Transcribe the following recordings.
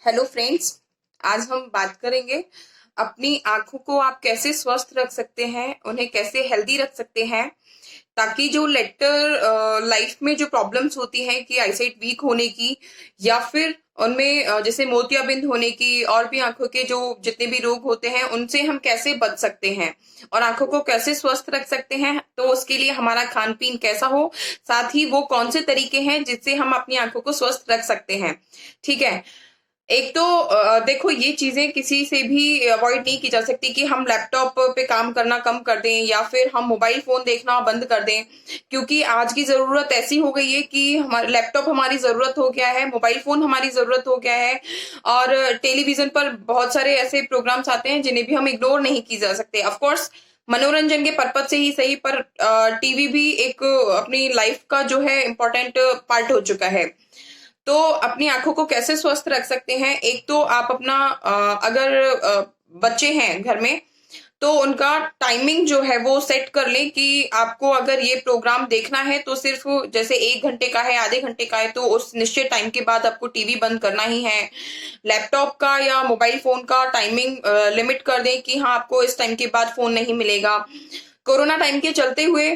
Hello friends. आज हम बात करेंगे अपनी आंखों को आप कैसे स्वस्थ रख सकते हैं, उन्हें कैसे हेल्दी रख सकते हैं, ताकि जो लेटर लाइफ में जो प्रॉब्लम्स होती हैं कि आईसाइट वीक होने की या फिर उनमें जैसे मोतियाबिंद होने की और भी आंखों के जो जितने भी रोग होते हैं उनसे हम कैसे बच सकते हैं और आंखों को कैसे स्वस्थ रख सकते हैं। तो उसके लिए हमारा खान पीन कैसा हो, साथ ही वो कौन से तरीके हैं जिससे हम अपनी आंखों को स्वस्थ रख सकते हैं। ठीक है। एक तो देखो, ये चीजें किसी से भी अवॉइड नहीं की जा सकती कि हम लैपटॉप पे काम करना कम कर दें या फिर हम मोबाइल फोन देखना बंद कर दें, क्योंकि आज की जरूरत ऐसी हो गई है कि हमारा लैपटॉप हमारी जरूरत हो गया है, मोबाइल फोन हमारी जरूरत हो गया है और टेलीविजन पर बहुत सारे ऐसे प्रोग्राम्स आते हैं जिन्हें भी हम इग्नोर नहीं की जा सकते। ऑफकोर्स मनोरंजन के पर्पज से ही सही, पर टीवी भी एक अपनी लाइफ का जो है इम्पोर्टेंट पार्ट हो चुका है। तो अपनी आंखों को कैसे स्वस्थ रख सकते हैं, एक तो आप अपना अगर बच्चे हैं घर में तो उनका टाइमिंग जो है वो सेट कर लें कि आपको अगर ये प्रोग्राम देखना है तो सिर्फ जैसे 1 घंटे का है, आधे घंटे का है, तो उस निश्चित टाइम के बाद आपको टीवी बंद करना ही है। लैपटॉप का या मोबाइल फोन का टाइमिंग लिमिट कर दें कि हाँ, आपको इस टाइम के बाद फोन नहीं मिलेगा। कोरोना टाइम के चलते हुए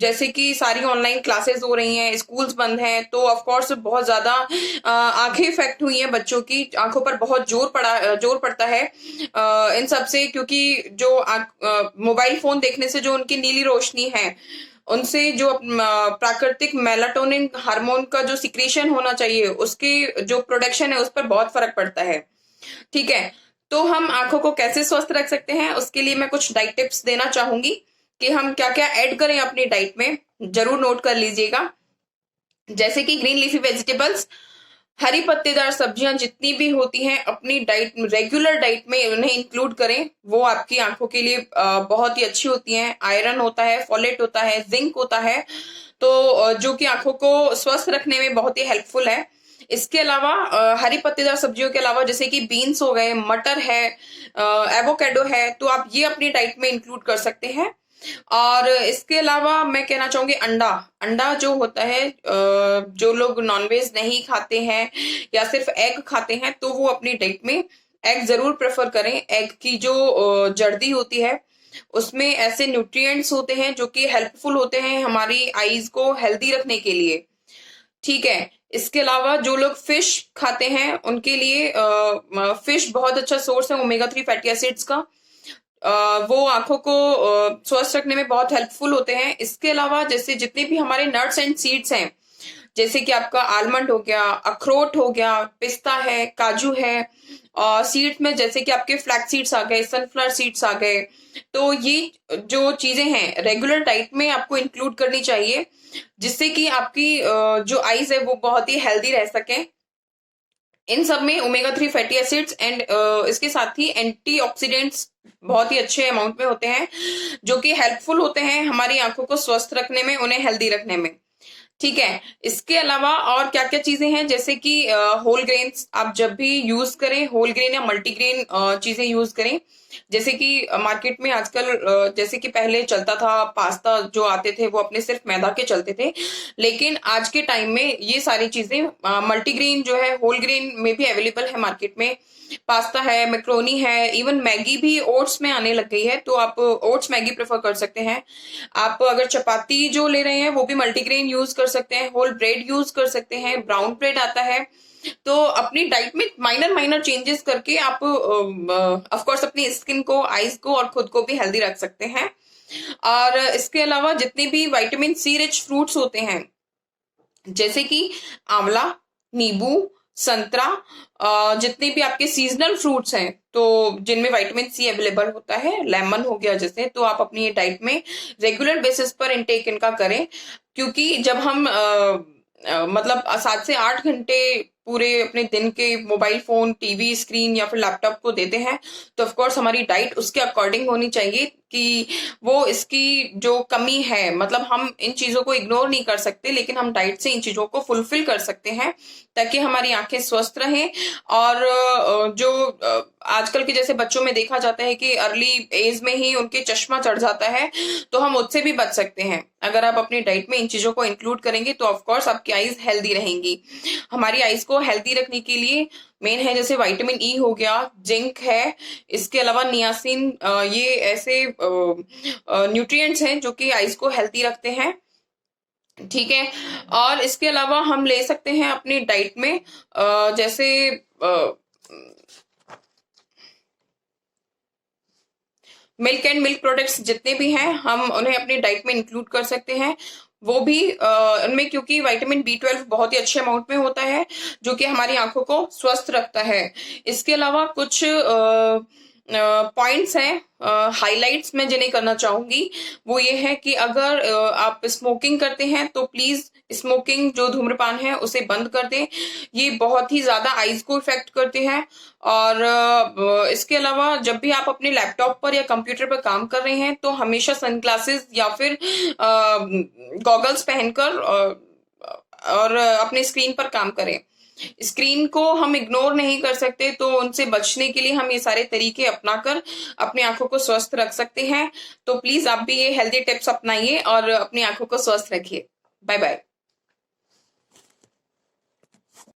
जैसे कि सारी ऑनलाइन क्लासेस हो रही हैं, स्कूल्स बंद हैं, तो ऑफ कोर्स बहुत ज्यादा आंखें इफेक्ट हुई हैं, बच्चों की आंखों पर बहुत जोर पड़ता है इन सब से, क्योंकि जो मोबाइल फोन देखने से जो उनकी नीली रोशनी है उनसे जो प्राकृतिक मेलाटोनिन हार्मोन का जो सिक्रीशन होना चाहिए उसकी जो प्रोडक्शन है उस पर बहुत फर्क पड़ता है। ठीक है। तो हम आंखों को कैसे स्वस्थ रख सकते हैं, उसके लिए मैं कुछ डाइट टिप्स देना चाहूंगी कि हम क्या क्या ऐड करें अपनी डाइट में। जरूर नोट कर लीजिएगा। जैसे कि ग्रीन लीफी वेजिटेबल्स, हरी पत्तेदार सब्जियां जितनी भी होती हैं अपनी डाइट, रेगुलर डाइट में उन्हें इंक्लूड करें। वो आपकी आंखों के लिए बहुत ही अच्छी होती हैं। आयरन होता है, फोलेट होता है, जिंक होता है, तो जो कि आंखों को स्वस्थ रखने में बहुत ही हेल्पफुल है। इसके अलावा हरी पत्तेदार सब्जियों के अलावा जैसे कि बीन्स हो गए, मटर है, एवोकेडो है, तो आप ये अपनी डाइट में इंक्लूड कर सकते हैं। और इसके अलावा मैं कहना चाहूंगी अंडा। अंडा जो होता है, जो लोग नॉनवेज नहीं खाते हैं या सिर्फ एग खाते हैं तो वो अपनी डाइट में एग जरूर प्रेफर करें। एग की जो जर्दी होती है उसमें ऐसे न्यूट्रिएंट्स होते हैं जो कि हेल्पफुल होते हैं हमारी आईज को हेल्दी रखने के लिए। ठीक है। इसके अलावा जो लोग फिश खाते हैं उनके लिए फिश बहुत अच्छा सोर्स है ओमेगा 3 फैटी एसिड्स का। वो आंखों को स्वस्थ रखने में बहुत हेल्पफुल होते हैं। इसके अलावा जैसे जितने भी हमारे नट्स एंड सीड्स हैं, जैसे कि आपका आलमंड हो गया, अखरोट हो गया, पिस्ता है, काजू है, और सीड्स में जैसे कि आपके फ्लैक्स सीड्स आ गए, सनफ्लावर सीड्स आ गए, तो ये जो चीजें हैं रेगुलर डाइट में आपको इंक्लूड करनी चाहिए, जिससे कि आपकी जो आईज है वो बहुत ही हेल्दी रह सके। इन सब में ओमेगा 3 फैटी एसिड्स एंड इसके साथ ही एंटीऑक्सीडेंट्स बहुत ही अच्छे अमाउंट में होते हैं, जो कि हेल्पफुल होते हैं हमारी आंखों को स्वस्थ रखने में, उन्हें हेल्दी रखने में। ठीक है। इसके अलावा और क्या क्या चीजें हैं, जैसे कि होल ग्रेन्स आप जब भी यूज करें, होल ग्रेन या मल्टीग्रेन चीजें यूज करें। जैसे कि मार्केट में आजकल जैसे कि पहले चलता था पास्ता जो आते थे वो अपने सिर्फ मैदा के चलते थे, लेकिन आज के टाइम में ये सारी चीजें मल्टीग्रेन जो है होल ग्रेन में भी अवेलेबल है मार्केट में। पास्ता है, मैक्रोनी है, इवन मैगी भी ओट्स में आने लग गई है, तो आप ओट्स मैगी प्रेफर कर सकते हैं। आप अगर चपाती जो ले रहे हैं वो भी मल्टीग्रेन यूज कर सकते हैं, होल ब्रेड यूज कर सकते हैं, ब्राउन ब्रेड आता है। तो अपनी डाइट में माइनर माइनर चेंजेस करके आप ऑफ कोर्स अपनी स्किन को, आईज को और खुद को भी हेल्दी रख सकते हैं। और इसके अलावा जितने भी विटामिन सी रिच फ्रूट्स होते हैं, जैसे कि आंवला, नींबू, संतरा, जितने भी आपके सीजनल फ्रूट्स हैं तो जिनमें विटामिन सी अवेलेबल होता है, लेमन हो गया जैसे, तो आप अपनी डाइट में रेगुलर बेसिस पर इनटेक इनका करें। क्योंकि जब हम मतलब 7 से 8 घंटे पूरे अपने दिन के मोबाइल फोन, टीवी स्क्रीन या फिर लैपटॉप को देते हैं, तो ऑफ कोर्स हमारी डाइट उसके अकॉर्डिंग होनी चाहिए कि वो इसकी जो कमी है, मतलब हम इन चीजों को इग्नोर नहीं कर सकते, लेकिन हम डाइट से इन चीजों को फुलफिल कर सकते हैं ताकि हमारी आंखें स्वस्थ रहें। और जो आजकल के जैसे बच्चों में देखा जाता है कि अर्ली एज में ही उनके चश्मा चढ़ जाता है, तो हम उससे भी बच सकते हैं। अगर आप अपनी डाइट में इन चीजों को इंक्लूड करेंगे तो ऑफ कोर्स आपकी आईज हेल्दी रहेंगी। हमारी आईज को हेल्दी रखने के लिए मेन है, जैसे विटामिन ई हो गया, जिंक है, इसके अलावा नियासिन, ये ऐसे न्यूट्रिएंट्स हैं जो कि आइज को हेल्दी रखते हैं। ठीक है। और इसके अलावा हम ले सकते हैं अपनी डाइट में जैसे मिल्क एंड मिल्क प्रोडक्ट्स जितने भी हैं हम उन्हें अपनी डाइट में इंक्लूड कर सकते हैं। वो भी उनमें, क्योंकि विटामिन B12 बहुत ही अच्छे अमाउंट में होता है जो कि हमारी आंखों को स्वस्थ रखता है। इसके अलावा कुछ पॉइंट्स हैं, हाइलाइट्स मैं जिन्हें करना चाहूंगी, वो ये है कि अगर आप स्मोकिंग करते हैं तो प्लीज स्मोकिंग, जो धूम्रपान है, उसे बंद कर दें। ये बहुत ही ज्यादा आईज को इफेक्ट करते हैं। और इसके अलावा जब भी आप अपने लैपटॉप पर या कंप्यूटर पर काम कर रहे हैं तो हमेशा सनग्लासेस या फिर गॉगल्स पहनकर और अपने स्क्रीन पर काम करें। स्क्रीन को हम इग्नोर नहीं कर सकते, तो उनसे बचने के लिए हम ये सारे तरीके अपनाकर अपनी आंखों को स्वस्थ रख सकते हैं। तो प्लीज आप भी ये हेल्दी टिप्स अपनाइए और अपनी आंखों को स्वस्थ रखिए। Bye bye.